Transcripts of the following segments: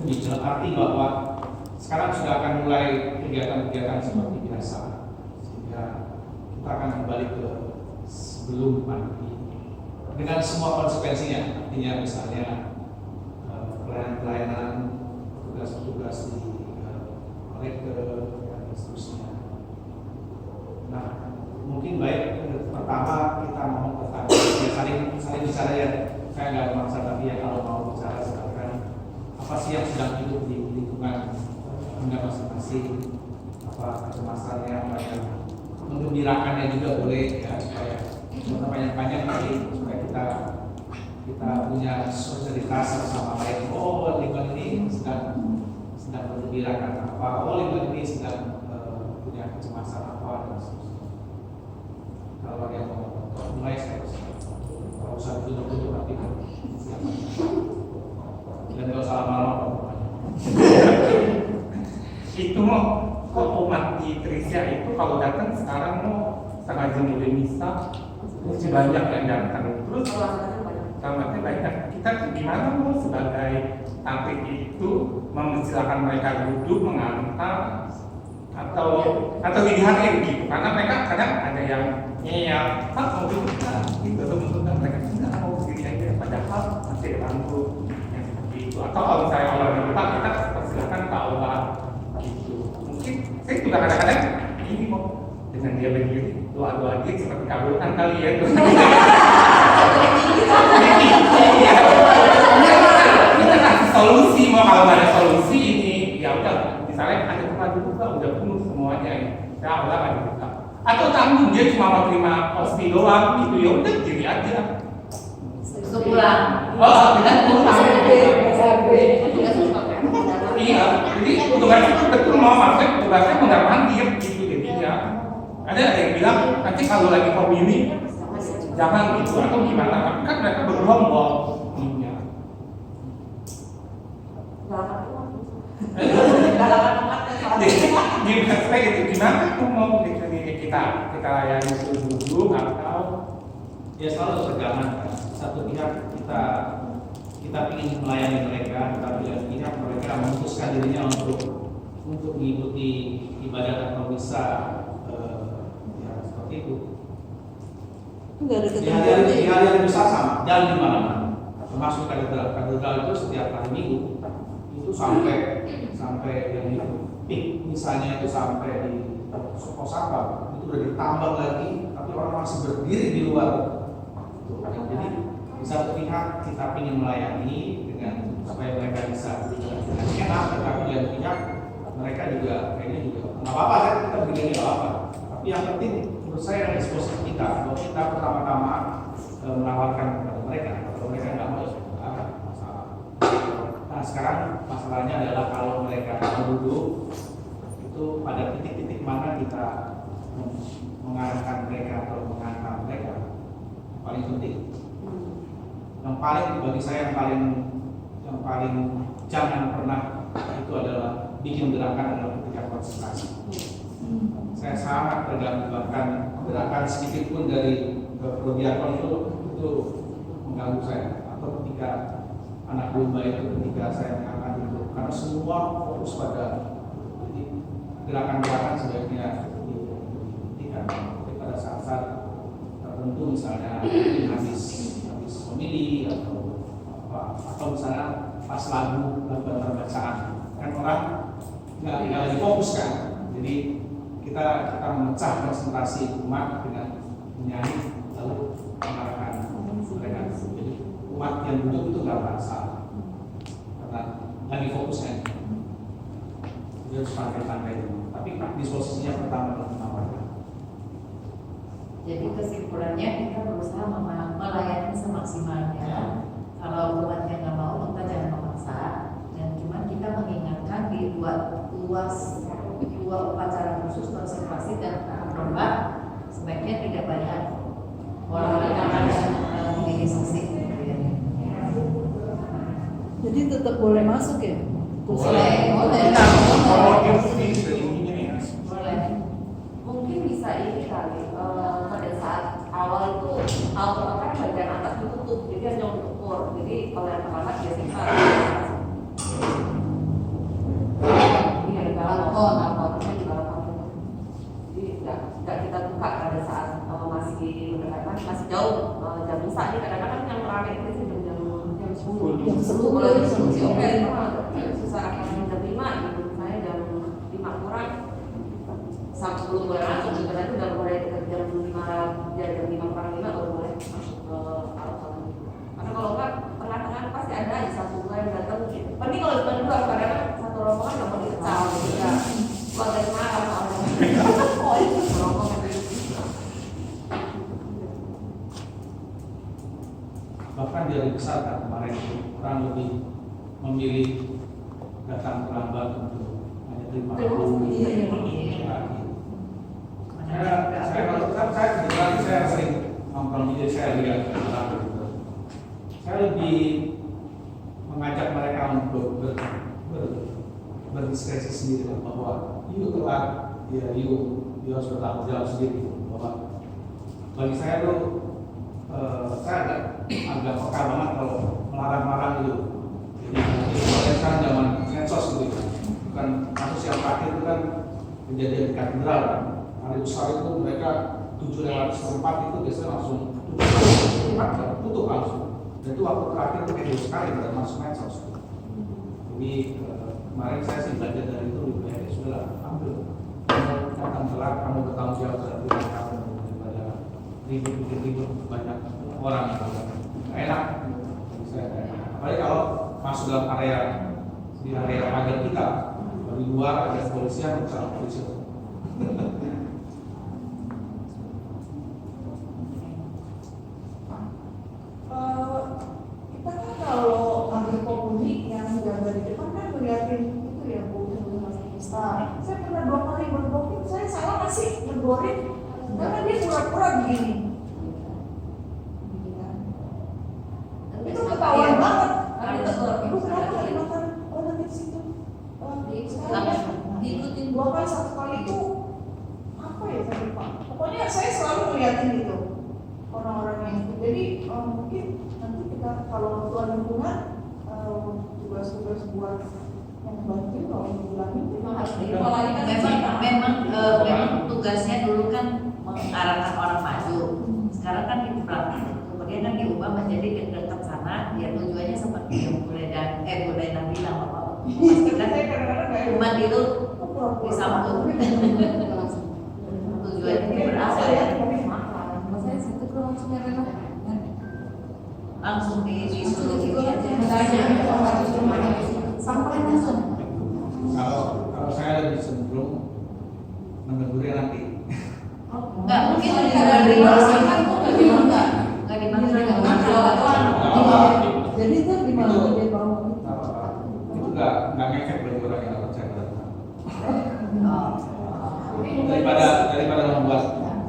terpenuhi dalam arti bahwa sekarang sudah akan mulai kegiatan-kegiatan seperti biasa, sehingga kita akan kembali ke sebelum pandemi dengan semua konsekuensinya. Artinya misalnya pelayanan tugas-tugas di kolektor dan seterusnya. Nah, mungkin baik pertama kita mau bertanya, saling bicara ya. Saya nggak memaksa, tapi ya kalau mau bicara silakan. Apa sih yang sedang hidup di lingkungan Anda masing-masing? Apa kecemasannya, apa yang menggembirakannya juga boleh ya, supaya panjang-panjang nanti supaya kita punya solidaritas sama lain. Oh, lingkungan ini sedang menggembirakan apa? Oh, lingkungan ini sedang punya kecemasan apa dan seterusnya. Kalau yang mau mulai saya kalau usah dulu tapi dan kalau salah malam itu mau kok umat di Trisia itu kalau datang sekarang mau setengah jam udah misa masih banyak yang datang terus selamatnya banyak. Kita gimana mau sebagai tampil itu mempersilahkan mereka duduk mengantar atau dilihatin gitu karena mereka kadang ada yang ngeyel Pak mau duduk kan gitu teman-teman mereka tidak mau sendiri aja padahal masih ada bangku yang seperti itu atau kalau misalnya orang lupa kita persilahkan ke aula gitu. Mungkin saya juga kadang-kadang ini kok dengan dia berdiri doa-doa dia seperti kabulkan kali ya tuh. Kita kasih solusi mau kalau nggak ada solusi ini ya udah misalnya ada tempat duduk udah penuh semuanya ya aula nggak dibuka atau tanggung dia cuma mau terima posting doang gitu ya udah jadi aja sebulan dan pulang iya jadi tugasnya betul mau masuk tugasnya benar mandir gitu jadi ya ada yang bilang nanti kalau lagi pemilih jangan gitu atau gimana kan mereka bergerombol iya jadi saya gitu gimana tuh mau kita layani dulu atau ya selalu tergantung. Satu pihak kita ingin melayani mereka, tapi lain pihak mereka memutuskan dirinya untuk mengikuti ibadah atau misa ya seperti itu. Enggak ada Di hari besar sama dan di mana-mana. Termasuk katedral itu setiap hari Minggu itu sampai yang itu misalnya itu sampai di pos apa itu udah ditambah lagi tapi orang masih berdiri di luar. Jadi di satu pihak kita ingin melayani dengan supaya mereka bisa dengan enak, tetapi di lain pihak mereka juga kayaknya juga nggak apa-apa kan kita begini nggak apa-apa. Tapi yang penting menurut saya adalah disposisi kita. Kalau kita pertama-tama menawarkan kepada mereka, kalau mereka nggak mau ya sudah ada masalah. Nah sekarang masalahnya adalah kalau mereka duduk itu pada titik-titik mana kita mengarahkan mereka atau mengantar mereka paling penting. Yang paling bagi saya yang paling jangan pernah itu adalah bikin gerakan adalah ketika konsentrasi. Saya sangat terganggu bahkan gerakan sedikit pun dari perdiakon itu mengganggu saya atau ketika anak domba itu ketika saya mengangkat itu karena semua fokus pada jadi gerakan-gerakan sebaiknya dihentikan pada saat-saat tertentu misalnya habis pemilih atau misalnya pas lagu bacaan kan orang nggak lagi fokus kan jadi kita memecah konsentrasi umat dengan menyanyi lalu mengarahkan mereka jadi umat yang duduk itu nggak merasa karena lagi fokus kan dia harus santai-santai dulu tapi disposisinya pertama menawarkan. Jadi kesimpulannya kita berusaha melayani semaksimalnya. Kalau umatnya nggak mau, kita jangan memaksa. Dan cuma kita mengingatkan di dua upacara khusus konservasi dan lomba sebaiknya tidak banyak orang yang akan memilih saksi. Jadi tetap boleh masuk ya? Boleh. Boleh. Mungkin bisa ini kali pada saat awal itu kan bagian atas ditutup, jadi hanya untuk kur. Jadi kalau yang terlambat biasanya balkonnya di balkon. Jadi nggak kita buka pada saat masih mendekatkan, masih jauh jam misa nih kadang-kadang yang ramai itu sih jam 10. Jam 10. Mulai jam 10 sih oke, itu mah susah akan jam 5 gitu, misalnya jam 5 kurang sampai sebelum boleh masuk gitu, nanti udah mulai dekat jam 5, ya jam 5 kurang 5 baru boleh masuk ke alun-alun gitu. Karena kalau enggak tengah-tengah pasti ada aja satu dua yang datang gitu. Tapi kalau cuma dua kadang satu rombongan nggak mau dikecam gitu ya. Keluar dari mana soalnya? Oh itu rombongan itu. Bahkan di hari besar kan kemarin orang lebih memilih datang terlambat untuk hanya terima kasih. Saya kebetulan saya sering nongkrong jadi saya lihat orang gitu. Saya lebih mengajak mereka untuk berdiskresi sendiri bahwa you telat, ya you harus bertanggung jawab sendiri bahwa bagi saya tuh saya agak peka banget kalau melarang-larang gitu. Jadi sekarang zaman medsos gitu, bukan kasus yang terakhir itu kan kejadian di katedral kan. Hari besar itu mereka 7:04 itu biasanya langsung tutup langsung. Dan itu waktu terakhir itu heboh sekali pada masuk medsos. Jadi kemarin saya sih belajar dari itu lebih baik sudah ambil datang telat kamu bertanggung jawab terhadap diri kamu daripada ribut banyak orang yang enak. Apalagi kalau masuk dalam area di area pagar kita dari luar ada kepolisian bersama polisi. Kita kan kalau ambil komuni yang jaga di depan kan ngeliatin itu ya Bu, saya pernah 2 kali berboking, saya salah masih negoreng karena dia pura-pura begini. Itu ketahuan banget. Ibu kenapa nggak dimakan orang di situ? Diikutin 2 kali, 1 kali itu apa ya tadi Pak? Pokoknya saya selalu ngeliatin itu orang-orang yang itu. Jadi mungkin nanti kita kalau tuan lingkungan tugas-tugas buat yang bantu kalau dibilangin Memang harus memang tugasnya dulu kan mengarahkan orang maju. Sekarang kan di belakang. Kemudian kan diubah menjadi dekat sana. Ya tujuannya seperti yang boleh bilang bahwa saya kadang-kadang nggak umat itu disambut. Tujuannya ini berasal ya. Saya situ ke langsung nyari Langsung di itu aja. sampai langsung. Kalau saya lebih cenderung menegurnya nanti. Enggak mungkin nggak dimakan. Jadi itu gimana dia bawa? Itu nggak ngefek bagi orang yang nggak percaya pada Tuhan.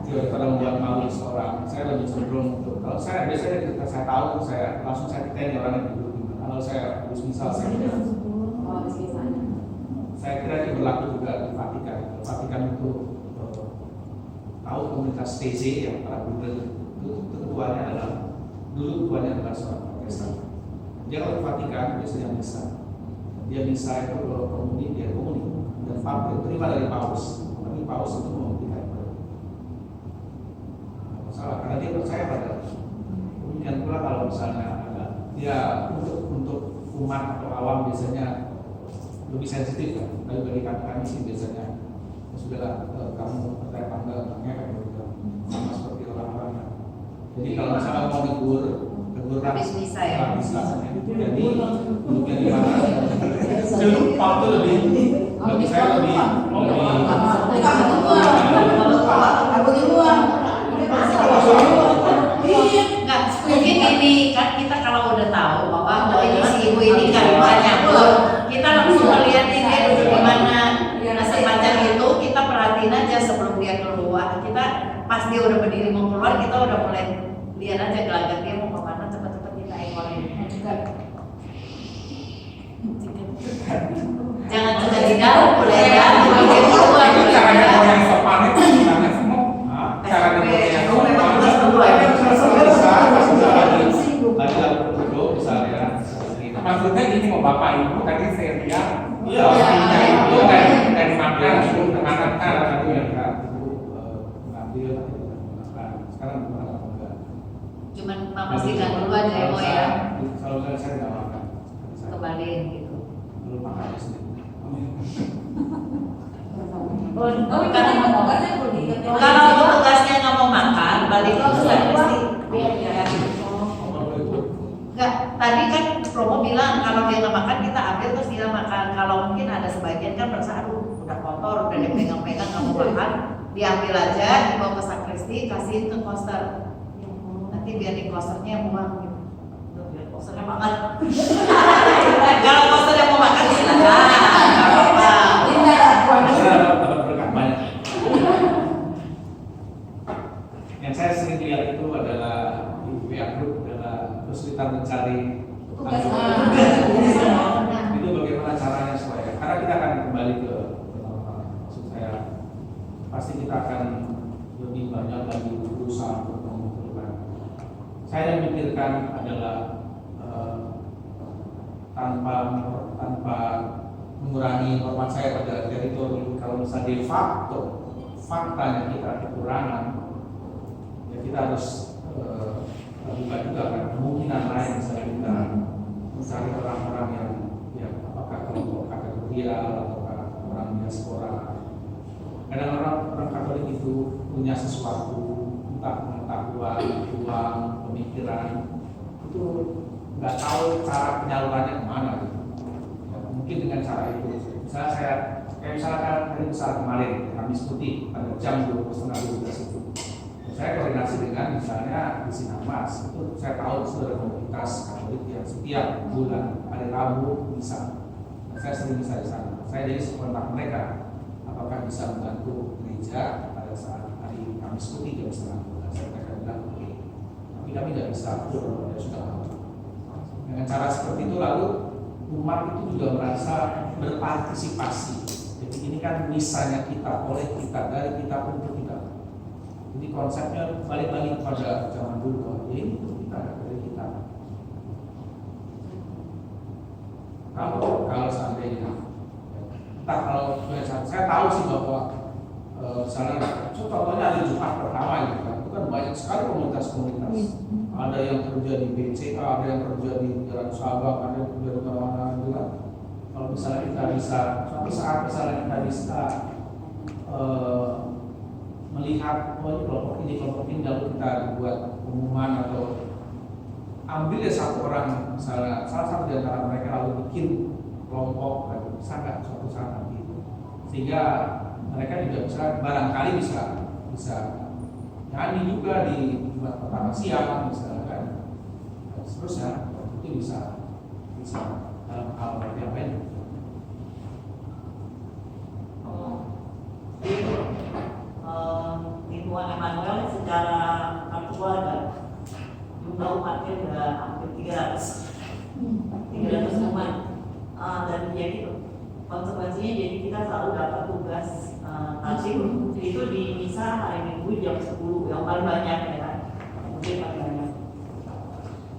Daripada membuat malu seorang, saya lebih cenderung untuk kalau saya biasanya ketika saya tahu saya langsung saya tanya orang yang duduk di mana. Kalau saya harus misal saya kira itu berlaku juga di Vatikan. Vatikan itu tahu komunitas TC yang para Buddha itu ketuanya adalah dulu ketuanya adalah seorang Protestan. Dia kalau di Vatikan biasanya misa. Dia misa itu kalau komuni dia komuni dan Paus terima dari Paus. Tapi Paus itu memberikan masalah karena dia percaya pada. Kemudian pula kalau misalnya ada dia untuk umat atau awam biasanya lebih sensitif kan. Tapi bagi kami sih biasanya sudahlah kamu percaya tanggal kan gitu sama seperti orang-orang kan. Jadi kalau misalnya mau negur Habis misa ya. Jadi duduknya di mana? Lupa itu lebih bagi saya lebih Enggak, mungkin ini kan kita kalau udah tahu bahwa ini si ibu ini kan nyambut, kita langsung melihatin dia duduk di mana. Nah sepanjang itu kita perhatiin aja sebelum dia keluar. Kita pas dia udah berdiri mau keluar, kita udah mulai lihat aja gelagat dia mau kemana, cepet-cepet kita ekorin. Jangan sudah di dalam, boleh ya. Caranya kalau yang sopan itu gimana semua? Cara yang maksudnya ini mau bapak ibu tadi saya lihat Iya. itu dari Pastikan dulu aja ya, Mo, ya. Kalau misalnya saya nggak makan, saya Kembaliin gitu. belum makan sendiri. Tapi karena itu tugasnya perlu diingetin. Kalau tugasnya nggak mau makan, balik ke Kristi. Enggak, tadi kan Romo bilang kalau dia nggak makan kita ambil terus dia makan. Kalau mungkin ada sebagian kan merasa aduh udah kotor, udah dipegang-pegang nggak mau makan, diambil aja, dibawa ke sakristi, kasihin ke koster. Nanti biar di kosternya yang buang gitu. Tuh, biar kosternya makan. Kalau kosternya mau makan silakan, nggak apa-apa. Saya dapat berkah banyak. Yang saya sering lihat itu adalah di WA group adalah kesulitan mencari itu bagaimana caranya supaya karena kita akan kembali ke normal. Maksud saya pasti kita akan lebih banyak lagi berusaha untuk mengumpulkan. Saya yang memikirkan adalah tanpa mengurangi hormat saya pada teritori. Kalau misalnya de facto faktanya kita kekurangan, ya kita harus buka juga kan kemungkinan lain misalnya kita mencari orang-orang yang apakah kelompok kategorial atau orang diaspora. Kadang orang Katolik itu punya sesuatu, entah pengetahuan, uang, pemikiran, itu nggak tahu cara penyalurannya kemana gitu. Ya, mungkin dengan cara itu. Misalnya hari besar kemarin Kamis Putih pada jam 12.30 itu. Saya koordinasi dengan misalnya di Sinarmas, itu saya tahu saudara komunitas Katolik yang setiap bulan hari Rabu bisa. Saya sering bisa di sana. Saya jadi kontak mereka, apakah bisa membantu gereja pada saat hari Kamis Putih jam 11:30. Mereka bilang oke, tapi kami tidak bisa atur, ya sudah tahu. Dengan cara seperti itu lalu umat itu juga merasa berpartisipasi. Jadi ini kan misalnya kita, oleh kita, dari kita untuk kita. Jadi konsepnya balik lagi kepada zaman dulu bahwa ya ini untuk kita dari kita. Kalau seandainya, entah kalau saya tahu sih bahwa misalnya contohnya hari Jumat pertama gitu kan, itu kan banyak sekali komunitas-komunitas. Ada yang kerja di BCA, ada yang kerja di Jalan Sabang, ada yang kerja di mana-mana gitu kan. Kalau misalnya kita bisa, suatu saat misalnya kita bisa melihat kelompok ini lalu kita buat pengumuman atau ambil ya satu orang misalnya salah satu di antara mereka lalu bikin kelompok bisa nggak suatu saat nanti itu sehingga mereka juga bisa barangkali bisa nyanyi juga di Jumat pertama siang misalnya kan seterusnya itu bisa dalam hal yang lain. Lingkungan Emmanuel secara keluarga jumlah umatnya sudah hampir 300 umat dan ya gitu konsekuensinya jadi kita selalu dapat tugas tasik itu di misa hari Minggu jam 10 yang paling banyak ya kan mungkin paling banyak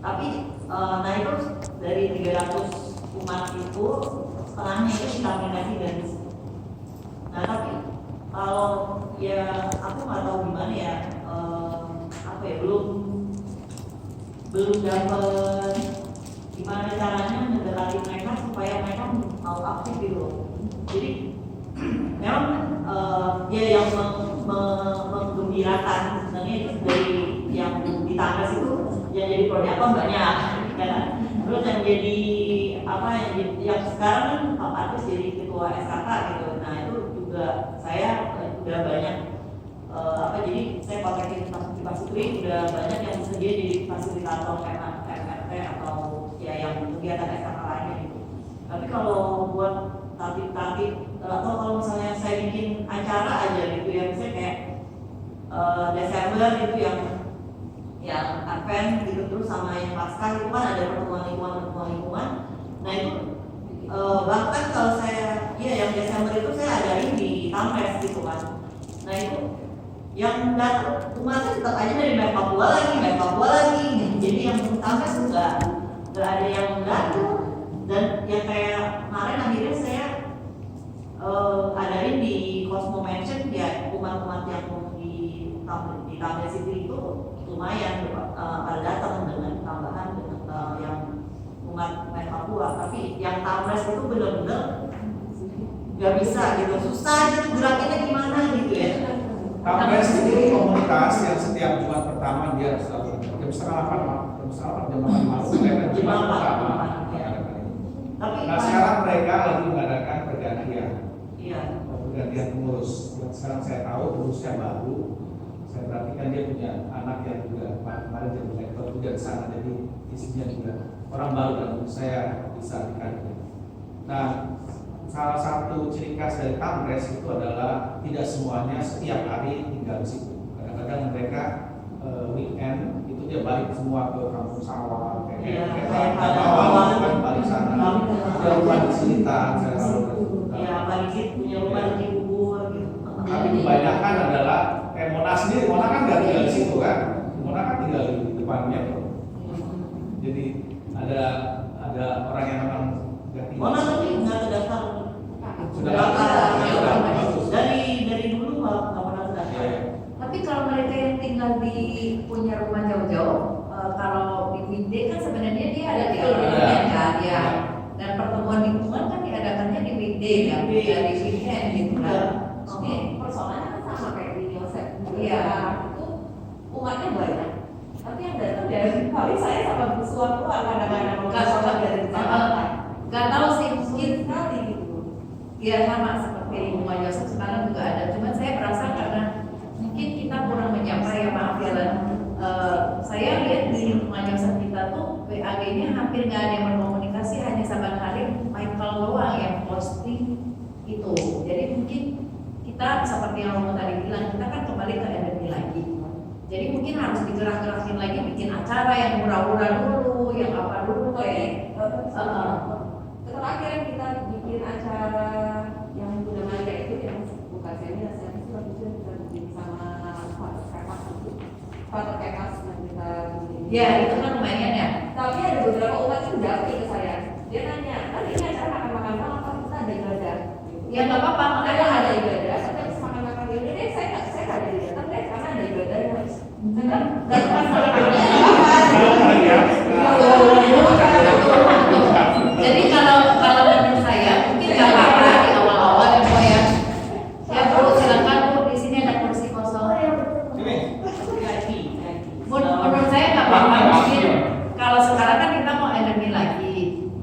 tapi nah itu dari 300 umat itu setengahnya itu ditampilkan dari nah tapi kalau ya aku nggak tahu gimana ya apa ya belum dapat gimana caranya mendekati mereka supaya mereka mau aktif gitu. Jadi memang ya yang menggembirakan sebenarnya itu dari yang di Tanggas itu yang jadi proyektor banyak kan. Terus yang jadi apa yang sekarang kan Pak Patus jadi ketua SKK gitu. Nah itu juga saya udah banyak jadi saya kontakin Pak Sutri udah banyak yang bersedia jadi fasilitator MRT atau ya yang kegiatan SKK lainnya gitu. Tapi kalau buat tatip atau kalau misalnya saya bikin acara aja gitu ya misalnya kayak Desember itu yang Advent gitu terus sama yang Paskah itu kan ada pertemuan lingkungan. Nah itu bahkan kalau saya yang Desember itu saya adain di Tampres gitu kan. Nah itu yang datang umatnya tetap aja dari Papua lagi. Jadi yang Tampres enggak ada yang datang dan yang kayak kemarin akhirnya saya adain di Cosmo Mansion ya umat-umat yang di Tampres itu lumayan pada datang dengan nggak bisa gitu, susah gitu gerakannya gimana gitu ya. Kampres sendiri komunitas yang setiap Jumat pertama dia harus lakukan jam setengah 8, jam 8 malam, mereka Jumat pertama mengadakan ini. Tapi Nah sekarang mereka lagi mengadakan pergantian. iya. Pergantian pengurus. Yang sekarang saya tahu pengurusnya baru. Saya perhatikan dia punya anak yang juga kemarin jadi lektor juga di sana, jadi isinya juga orang baru dan saya bisa dikaji. Nah, salah satu ciri khas dari Kampres itu adalah tidak semuanya setiap hari tinggal di situ. Kadang-kadang mereka weekend itu dia balik semua ke kampung sawah, Iya, kayak kayak bawah kan balik sana. Ada rumah di Silitan, saya tahu. Ya, balik punya rumah di Bubur gitu. Tapi kebanyakan adalah kayak Monas sendiri, Monas kan nggak tinggal di situ kan, Monas kan tinggal di depannya tuh. Jadi ada orang yang memang nggak tinggal. Mana tapi nggak terdaftar. Sudah bagus. Dari dulu nggak pernah terdaftar. Ya. Tapi kalau mereka yang tinggal di punya rumah jauh-jauh, kalau di weekday kan sebenarnya dia ada di weekend kan, ya. Dan pertemuan lingkungan kan diadakannya di weekday kan, di weekend gitu kan. Oke. Persoalannya kan sama kayak di Yosef. Iya. Itu umatnya banyak. Tapi yang datang dari paling saya sama bersuara keluar kadang-kadang Nggak, sholat dari sana. Gak tahu sih, mungkin Sekali gitu. ya sama seperti Bunga Yosef sekarang juga ada. Cuman saya merasa karena mungkin kita kurang menyapa ya, maaf ya Lan. Saya lihat di Bunga Yosef kita tuh WAG-nya hampir nggak ada yang berkomunikasi, hanya saban hari Michael doang yang posting itu. Jadi mungkin kita seperti yang Romo tadi bilang, kita kan kembali ke endemi lagi. Jadi mungkin harus digerak-gerakin lagi, bikin acara yang murah-murah dulu, yang apa dulu kayak. Terakhir kita bikin acara yang Bunda Maria itu yang bukan seminar, saya itu waktu itu kita bikin sama Father Kekas yang kita bikin. Ya itu kan lumayan ya. Tapi ada beberapa umat itu datang ke saya. Dia nanya, kan ini acara makan-makan malam apa kita ada ibadah? Ya nggak apa-apa, makanya Ada ibadah, tapi habis makan-makan ya udah deh, saya nggak ada datang deh karena ada ibadah. Kan nggak Jadi kalau menurut saya mungkin nggak apa-apa di awal-awal ya Bu ya. Ya Bu silakan Bu, di sini ada kursi kosong. Menurut saya nggak apa-apa, mungkin kalau sekarang kan kita mau endemi lagi.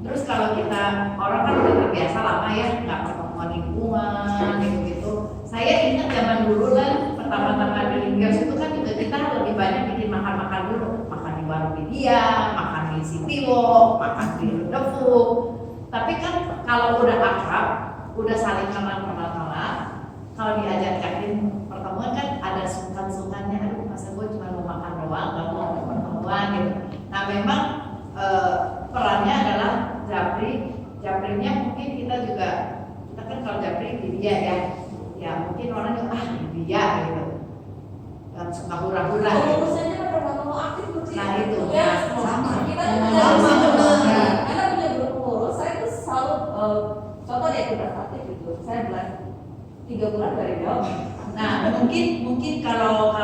Terus kalau kita orang kan udah terbiasa lama ya nggak pertemuan lingkungan gitu. Saya ingat zaman dulu lah pertama-tama di Gios itu kan juga kita lebih banyak bikin makan-makan dulu, makan di warung Widya, makan di Sitiwo, makan di Defu. Tapi kan kalau udah akrab, udah saling kenal, kalau diajak-ajakin pertemuan kan ada sungkan-sungkannya, aduh masa gue cuma mau makan doang, gak mau pertemuan gitu. Nah memang perannya adalah Japrinya mungkin kita kan kalau Japri di dia ya mungkin orang yang di dia gitu, yang suka hura-hura. Pengurusnya pada nggak mau aktif tuh. Nah itu Ya, sama. Kita Sama, benar. Karena punya grup pengurus, saya tuh selalu contoh deh tugas aktif gitu. Saya bulan 3 bulan dari jawab. Nah mungkin kalau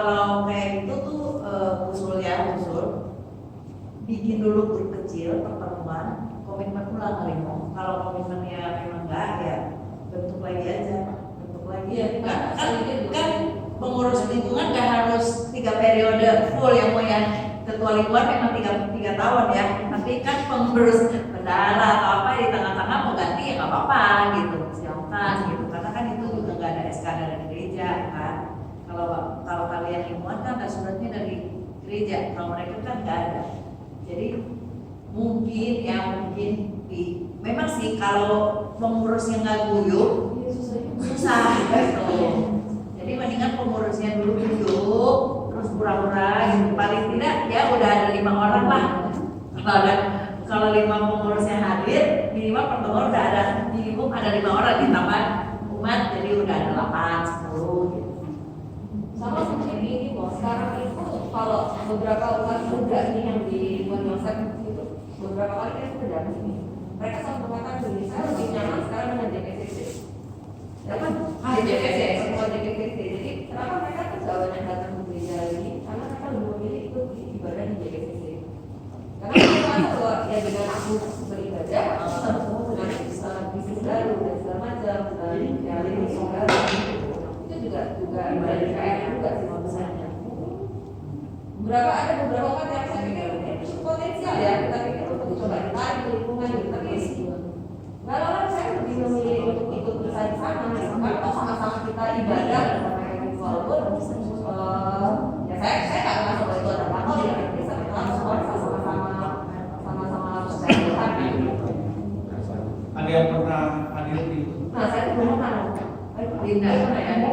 kayak gitu tuh usul bikin dulu grup kecil pertemuan, komitmen ulang kali mau. Kalau komitmennya memang enggak ya bentuk lagi aja. Iya, kan pengurus lingkungan nggak harus 3 periode full yang mau yang ketua lingkungan memang 3 tahun ya, tapi kan pengurus bendara atau apa di tengah-tengah mau ganti ya nggak apa-apa gitu, silakan gitu, karena kan itu juga nggak ada SK dari gereja kan. Kalau kalian lingkungan kan ada suratnya dari gereja, kalau mereka kan nggak ada. Jadi mungkin memang sih kalau pengurusnya nggak guyup susah gitu. Jadi mendingan pengurusnya dulu duduk, terus pura-pura gitu. Paling tidak ya udah ada 5 orang lah. Kalau 5 pengurusnya hadir, minimal pertemuan udah ada minimum ada 5 orang ditambah umat, jadi udah ada 8, 10 gitu. Sama mungkin ini bos. Sekarang itu kalau beberapa umat muda ini yang di Yosef itu beberapa kali kita sudah datang sini. Mereka selalu mengatakan begini, saya lebih nyaman sekarang dengan JPCC. Apa? JPCC, semua JPCC. Jadi kenapa mereka tuh gak banyak datang ke gereja ini? Karena mereka lebih memilih ikut ibadah di JPCC. Karena mereka merasa bahwa ya dengan aku beribadah, aku dengan bisnis baru dan segala macam. Jadi juga dari KR juga sih maksudnya. Ada beberapa kan yang saya pikir itu potensial ya, kita pikir untuk coba ditarik ke lingkungan gitu, tapi nggak lama saya lebih memilih untuk ikut bisa di sana, karena kalau sama-sama kita ibadah walaupun ya saya nggak merasa bahwa itu ada apa ya, bisa kita sama-sama percaya Tuhan gitu. Ada yang pernah hadir di itu? Nah saya tuh belum pernah.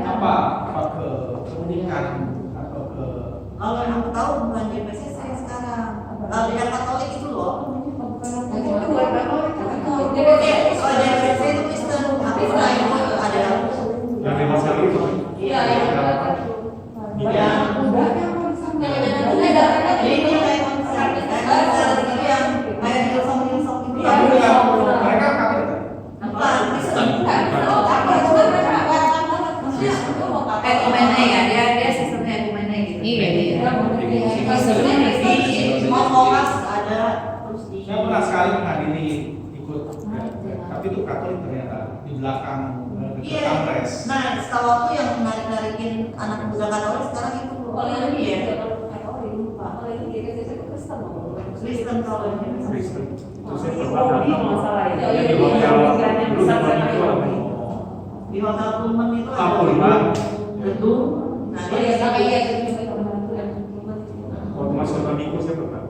Apa ke keunikan atau ke Kalau yang aku tahu bukan JPC saya sekarang. Kalau yang Katolik itu loh. JPC itu Kristen, tapi setelah itu ada Yang di hotel itu. Iya, ini kayak konser itu yang kayak Hillsong itu. mereka kaget. Bukan Kristen. Ekumene ya, dia sistemnya ekumene gitu. Iya. Di Mokokas ada terus di. Saya pernah sekali menghadiri ikut, tapi itu Katolik ternyata di belakang Iya. Kampres. Nah, setahu aku yang menarik-narikin anak muda Katolik sekarang itu Kalau yang ini ya. Kristen kalau ini. Kristen. Terus saya Oh, pernah ini datang. masalah ya. Dia di hotel dulu Di Hotel Pullman itu Ah, ada Pullman. gedung. Nah, Oh iya, sama iya jadi Waktu masuk ke Miko saya pernah.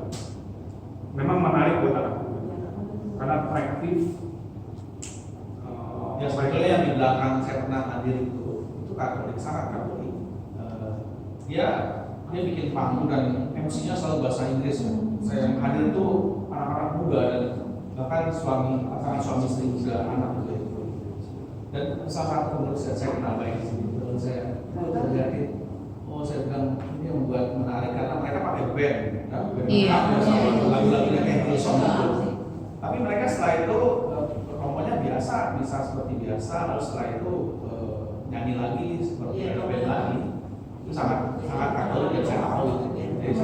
Memang menarik buat anak muda. Karena praktis. Ya sebetulnya yang di belakang saya pernah hadir itu Katolik, sangat Katolik. Dia bikin panggung dan MC-nya selalu bahasa Inggris. Saya yang hadir itu anak-anak muda dan bahkan pasangan suami istri juga, anak juga itu. Dan salah satu menurut saya kenal baik sih. Menurut saya terjadi. Oh, saya bilang ini yang membuat menarik karena mereka pakai band, ya, band lagu-lagunya kayak Hillsong gitu. Tapi mereka setelah itu romonya biasa, bisa seperti biasa, lalu setelah itu nyanyi lagi seperti ada band lagi. Itu sangat Katolik yang saya tahu itu. Jadi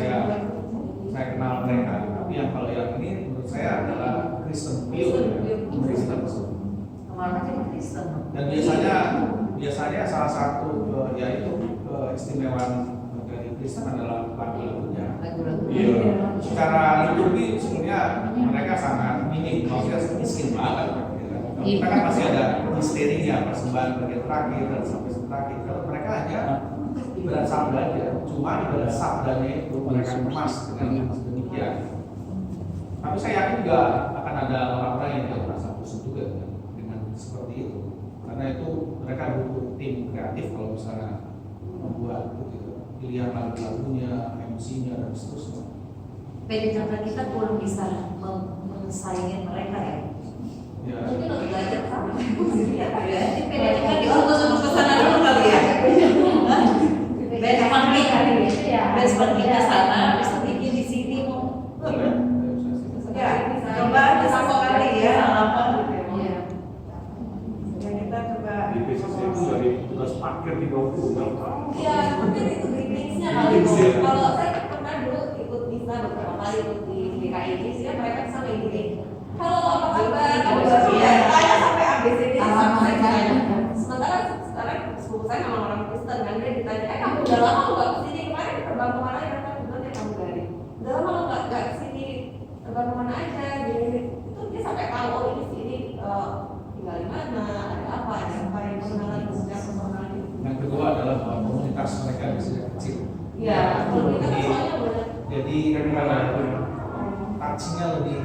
saya kenal mereka. Tapi yang kalau yang ini menurut saya adalah Kristen pure, Kristen. Kemarin jadi Kristen. Dan biasanya salah satu yaitu keistimewaan dari Kristen adalah lagu-lagunya. Iya. Secara liturgi sebenarnya mereka sangat minim, maksudnya miskin banget. Kita kan masih ada misterinya, persembahan bagian terakhir dan sampai terakhir. Kalau mereka hanya ibadat sabda aja, cuma ibadat sabdanya itu mereka kemas dengan demikian. Tapi saya yakin juga akan ada orang-orang yang tidak merasa bosan juga dengan seperti itu, karena itu mereka butuh tim kreatif kalau misalnya membuat gitu, pilihan lagu-lagunya, MC-nya dan seterusnya. PDKT kita belum bisa mensaingin mereka ya. Ya. Mungkin untuk belajar sama. Ya, jadi PDKT disuruh ke sana dulu kali ya. Benchmark kita sana, habis itu bikin di sini mau. Ya, coba besok kali ya. Iya. Ya kita coba. Di PCC itu dari tugas parkir di bawah tunggal Pak. Iya, mungkin itu greetingsnya kali Greetings, ya. Kalau saya pernah dulu ikut bisa beberapa kali ikut di DKI ini, sih mereka bisa kayak gini. Halo, apa kabar? Kamu Iya. tanya sampai ABCD Alamat saya. Sementara sekarang sepupu saya memang orang Kristen kan, dia ditanya, kamu udah lama lu gak kesini, kemarin terbang kemana ya? Kan bilang ya kamu dari udah lama lu gak kesini, terbang kemana aja, jadi itu dia sampai tahu, oh ini sini tinggal di mana, ada apa yang pengenalan personal gitu. Yang kedua adalah bahwa komunitas mereka bisa kecil. Iya, kalau kita kan soalnya banyak. Jadi touchingnya lebih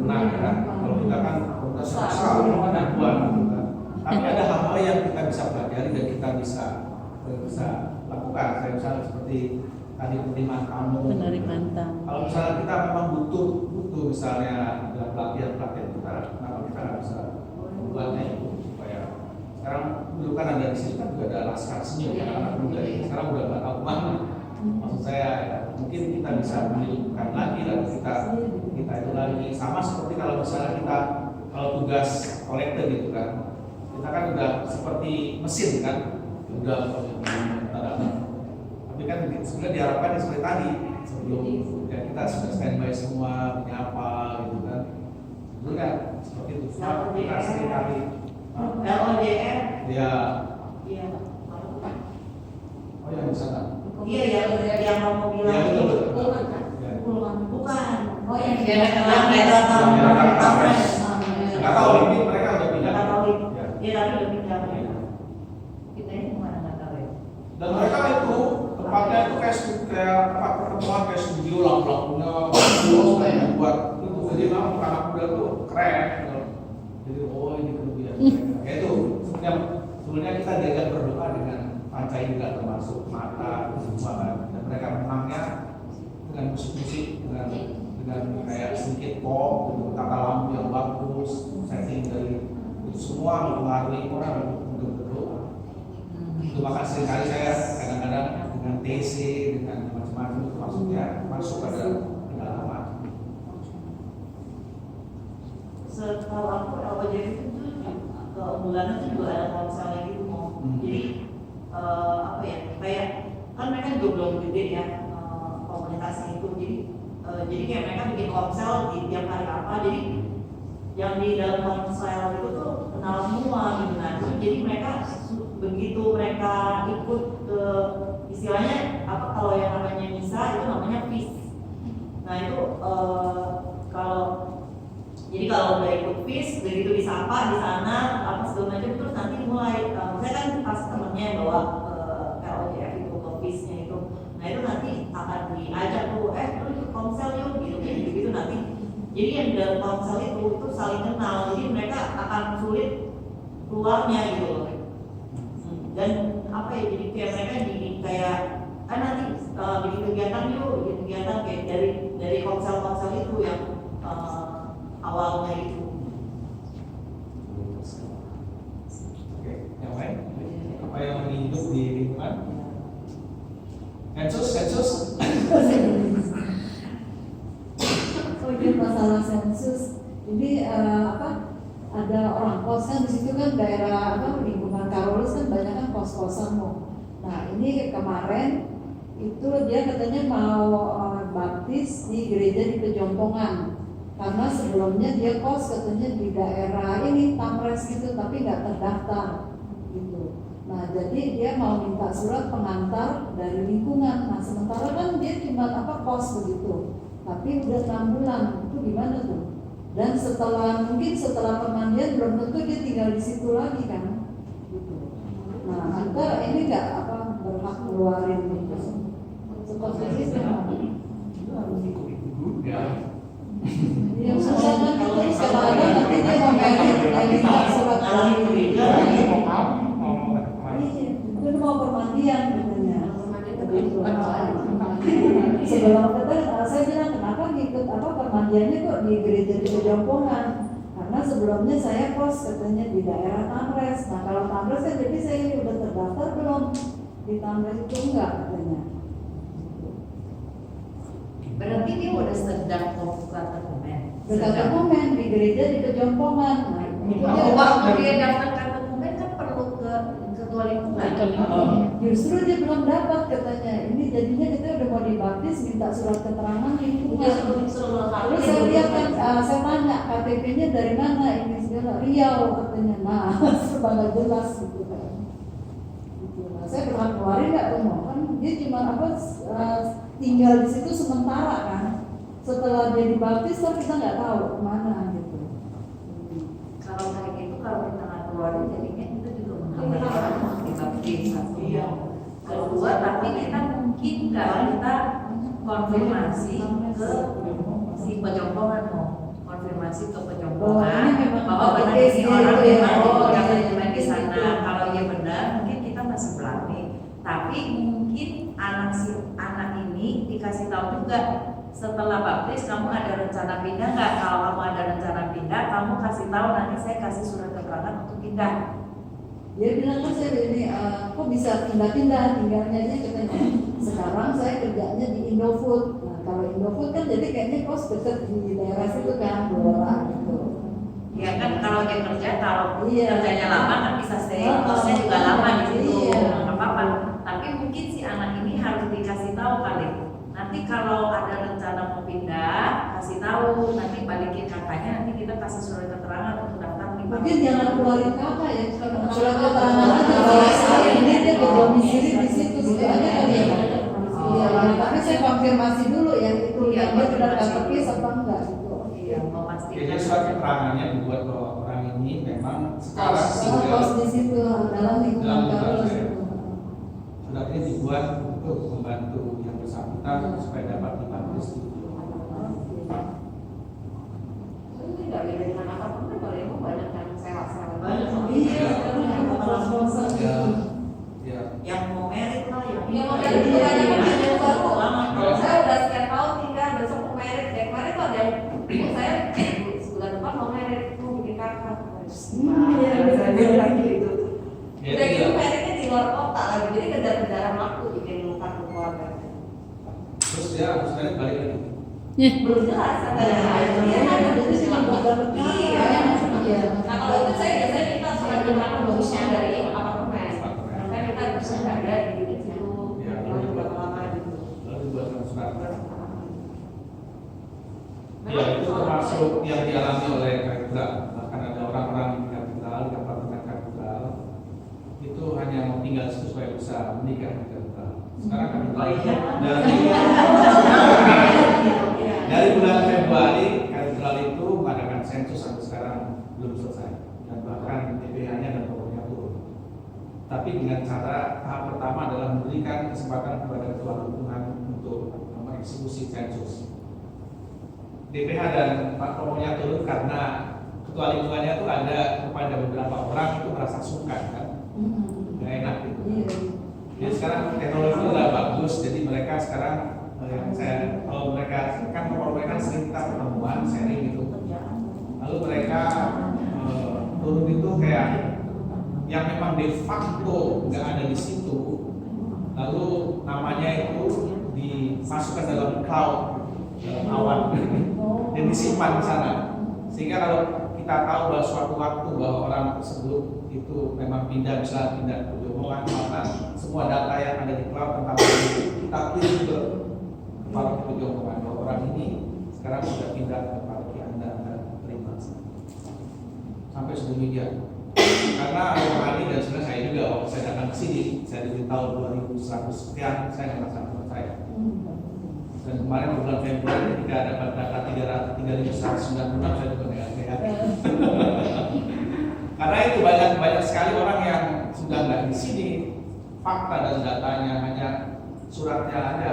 benar kan. Kalau kita kan komunitas besar, ada ribuan gitu kan. Tapi ada hal-hal yang kita bisa pelajari dan kita bisa lakukan. Saya misalnya seperti tadi penerimaan tamu. Penerimaan tamu. Kalau misalnya kita memang butuh misalnya dalam pelatihan kita, kenapa kita nggak bisa membuatnya itu supaya sekarang dulu kan ada di sini kan juga ada laskar senyum anak muda ini sekarang udah nggak tahu mana. Maksud saya mungkin kita bisa menghidupkan lagi dan kita itu lagi sama seperti kalau misalnya kalau tugas kolektor gitu kan, kita kan udah seperti mesin kan, udah tapi kan sebenarnya diharapkan seperti tadi sebelum ya kita sudah standby semua menyapa gitu kan, dulu kan seperti itu. Kita sering kali LODR. ya Iya. Oh yang di sana. Iya yang kamu bilang Ya, betul, betul. Bukan kan? Ya. bukan. Oh yang di Yang daerah di daerah Tamres. Nggak tahu ini mereka udah pindah. Nggak tahu. Ya. Iya tapi udah pindah. kita ini kemana nggak tahu ya. Dan mereka itu tempatnya itu kayak tempat pertemuan kayak studio lampu-lampunya kayak buat itu. Jadi memang anak muda tuh keren. Gitu. Jadi oh ini kelebihan mereka. Ya itu sebenarnya kita diajak berdoa dengan panca indera termasuk mata semua kan. Dan mereka menangnya dengan musik-musik dengan kayak sedikit pop, gitu, tata lampu yang bagus, setting dari itu semua mempengaruhi orang untuk berdoa. Itu maka seringkali saya kadang-kadang dengan TC dengan macam-macam itu maksudnya masuk pada kedalaman. Setahu aku LPJF itu keunggulannya itu juga ada konselnya gitu mau. Jadi apa ya kayak kan mereka juga belum gede ya komunitasnya itu. Jadi kayak mereka bikin konsel di tiap hari apa. Jadi yang di dalam konsel itu tuh kenal semua gitu kan. Jadi mereka begitu mereka ikut ke istilahnya apa kalau yang namanya misa itu namanya feast. Nah itu kalau udah ikut feast begitu disapa di sana apa segala macam terus nanti mulai saya kan pas temennya bawa LOJF itu ke feastnya itu. Nah itu nanti akan diajak tuh lu ikut konsel yuk gitu nanti. Jadi yang dalam konsel itu saling kenal. Jadi mereka akan sulit keluarnya gitu loh. Dan apa ya jadi kayak mereka jadi kayak nanti bikin kegiatan kayak dari konsel itu yang awalnya itu. Oke, yang lain? Apa yang hidup di lingkungan? Sensus? Oh ini masalah sensus. Ini ada orang kos kan di situ kan daerah lingkungan Karolus kan banyak kan kos-kosan mau. Nah ini kemarin itu dia katanya mau baptis di gereja di Pejompongan. Karena sebelumnya dia kos katanya di daerah ini Tamres gitu tapi nggak terdaftar gitu. Nah jadi dia mau minta surat pengantar dari lingkungan. Nah sementara kan dia cuma kos begitu. Tapi udah 6 bulan itu gimana tuh? Dan mungkin setelah pemandian belum tentu dia tinggal di situ lagi kan? Gitu. Nah kita ini nggak berhak keluarin gitu. Seperti itu. Itu harus ikut ya. Yang susah kan itu sekarang nanti dia mau minta surat dari itu mau permandian katanya. Sebelum saya bilang kenapa ngikut permandiannya kok di gereja di Pejompongan? Karena sebelumnya saya kos katanya di daerah Tamres. Nah kalau Tamres kan jadi saya udah terdaftar belum di Tamres itu enggak katanya. Berarti dia udah sedang membuka dokumen. Dekat dokumen di gereja di Pejompongan. Nah, itu dia Waktu dia daftarkan dokumen kan perlu ke ketua lingkungan. Justru dia belum dapat katanya. Ini jadinya kita udah mau dibaptis minta surat keterangan lingkungan. Terus saya lihat kan, saya tanya KTP-nya dari mana ini segala Riau katanya. Nah, serba nggak jelas gitu kan. Gitu. Nah, saya pernah keluarin nggak tuh mau kan dia cuma tinggal di situ sementara kan. Setelah dia dibaptis kan kita nggak tahu kemana gitu. Kalau kayak gitu kalau kita nggak keluarin jadinya itu juga menghambat orang dibaptis. Iya. Kedua tapi kita mungkin nggak kita konfirmasi ke si Pejompongan mau konfirmasi ke Pejompongan bahwa benar si orang memang yang di sana. Kalau dia benar mungkin kita masih berani. Tapi mungkin anak ini dikasih tahu juga setelah baptis kamu ada rencana pindah nggak? Kalau kamu ada rencana pindah, kamu kasih tahu nanti saya kasih surat keterangan untuk pindah. Dia bilang kan saya ini kok bisa pindah-pindah tinggalnya aja katanya. Sekarang saya kerjanya di Indofood. Nah kalau Indofood kan jadi kayaknya kos deket di daerah situ kan Blora gitu. Ya kan kalau dia kerja Iya. kerjanya lama kan bisa stay kosnya juga lama di situ. Iya. Nggak apa-apa. Tapi mungkin si anak ini harus dikasih tahu kali. Nanti kalau ada rencana mau pindah, kasih tahu. Nanti balikin kakaknya. Nanti kita kasih surat keterangan untuk daftar di. Mungkin jangan keluarin kakak ya, surat keterangan aja kalau saya ini dia berdomisili di situ gitu aja konfirmasi dulu ya itu Iya, yang dia benar konfirmasi. database apa enggak gitu. Iya, memastikan. Jadi surat keterangannya dibuat bahwa orang ini memang sekarang Kos. Kalau tinggal. kos di situ dalam lingkungan Dalam lingkungan Carolus saya. itu. Surat ini dibuat untuk membantu yang bersangkutan supaya dapat dipublish di video. Itu tidak beda dengan apapun kan kalau ibu banyak yang sewa-sewa. Banyak. Iya, Sponsor Ya, gitu. ya. Yang mau merit lah, yang Yang mau merit itu banyak kan ada yang baru. lama. Kalau saya udah sekian tahun tinggal besok mau merit, kayak kemarin tuh ada yang saya sebulan depan mau merit, mau bikin kakak. Saya bilang gitu. Ya, Udah gitu iya. meritnya di luar kota lagi, jadi kejar-kejaran waktu bikin kartu keluarga. Terus dia harus balik lagi. Belum jelas ada Iya, jadi cuma beberapa kali. Iya. Iya. Nah kalau itu saya biasanya minta surat keterangan bagusnya dari apartemen. Saya minta bagusnya ada di situ, Iya. lalu berapa lama gitu. Lalu dibuat surat. Ya, itu termasuk yang dialami oleh Katedral. Bahkan ada orang-orang di Katedral, di apartemen Katedral, itu hanya mau tinggal situ supaya bisa menikah di Katedral. Sekarang Katedral dari bulan Februari Katedral itu mengadakan sensus sampai sekarang belum selesai, dan bahkan DPH-nya dan pokoknya turun. Tapi dengan cara tahap pertama adalah memberikan kesempatan kepada ketua lingkungan untuk mengeksekusi sensus. DPH dan Pak Pokoknya turun karena ketua lingkungannya itu ada kepada beberapa orang itu merasa sungkan kan, nggak enak gitu. Iya. Jadi sekarang teknologi udah bagus, jadi mereka sekarang yang saya kalau mereka kan kalau mereka sering kita pertemuan sharing gitu, lalu mereka turun itu kayak yang memang de facto nggak ada di situ, lalu namanya itu dimasukkan dalam cloud, dalam awan dan disimpan di sana, sehingga kalau kita tahu bahwa suatu waktu bahwa orang tersebut itu memang pindah, bisa pindah ke Jomongan, maka semua data yang ada di cloud tentang itu kita kirim ke kepala Jomongan bahwa orang ini sekarang sudah pindah ke paroki Anda terima sampai sedemikian. Karena Rohani dan sebenarnya saya juga waktu saya datang ke sini, saya diberitahu 2100 sekian, saya merasa percaya. Dan kemarin di bulan Februari ketika dapat data 3.196 saya juga negatif. Karena itu banyak sekali orang yang sudah nggak di sini, fakta dan datanya hanya suratnya ada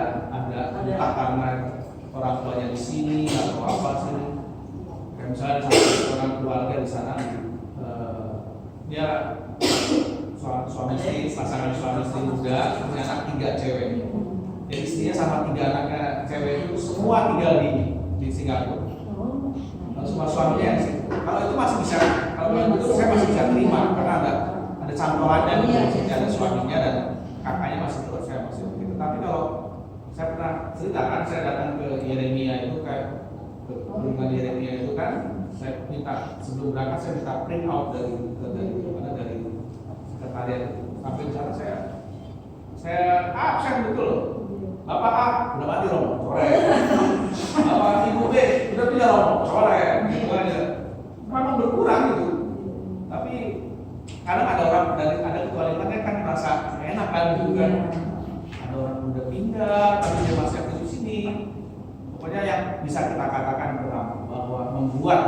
entah karena orang tuanya di sini atau apa sih. Kayak misalnya orang keluarga di sana, dia suami istri, pasangan suami istri muda, punya anak 3 cewek. Jadi istrinya sama 3 anaknya cewek itu semua tinggal di Singapura. Lalu semua suaminya di situ. Kalau itu masih bisa, kalau itu saya masih bisa terima karena ada cantolannya, ada suaminya dan kakaknya masih terus, saya masih begitu. Tapi kalau saya pernah ceritakan, saya datang ke Yeremia itu kayak ke rumah Yeremia itu kan, saya minta sebelum berangkat saya minta print out dari sekretariat itu. Sampai di sana saya absen betul. Bapak A udah mati Romo, sore. Bapak Ibu B udah pindah Romo, sore. Gitu aja. Memang berkurang gitu. Tapi kadang ada orang ada ketua lingkungan kan merasa enak kan gitu kan. Ada orang udah pindah, tapi dia masih aktif di sini. Pokoknya yang bisa kita katakan pertama bahwa membuat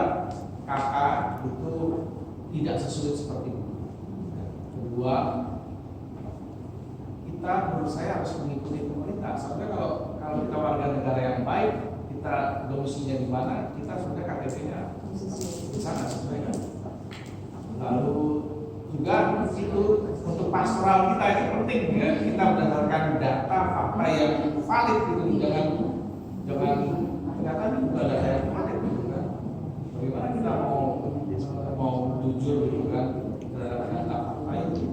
kakak itu tidak sesulit seperti itu. Kedua, kita menurut saya harus mengikuti pemerintah. Soalnya kalau kita warga negara yang baik, kita domisilinya di mana, kita sebenarnya KTP-nya di sana sebenarnya. Lalu juga itu untuk pastoral kita itu penting ya, kita berdasarkan data fakta yang valid gitu, jangan ternyata ini bukan data yang valid gitu kan. Bagaimana kita mau jujur gitu kan terhadap data fakta itu.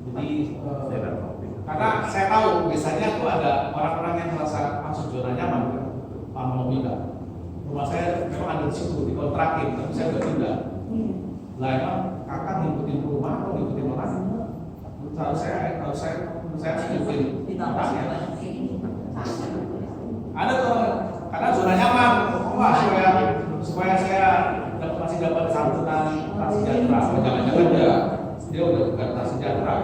Jadi karena saya tahu biasanya tuh ada orang-orang yang merasa masuk zona nyaman kan, mau pindah. Rumah saya memang ada di situ dikontrakin, tapi saya udah pindah. Lah emang kakak ngikutin rumah atau ngikutin orang? Kalau saya ngikutin orangnya. Ada tuh karena zona nyaman, supaya saya masih dapat santunan prasejahtera. Jangan-jangan dia udah bukan prasejahtera.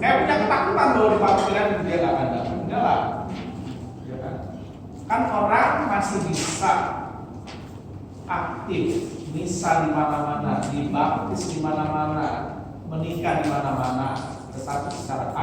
Kayak punya ketakutan bahwa di parkiran dia nggak akan dapat. Enggak lah. kan orang masih bisa aktif misa di mana-mana, dibaptis di mana-mana, menikah di mana-mana, tetapi secara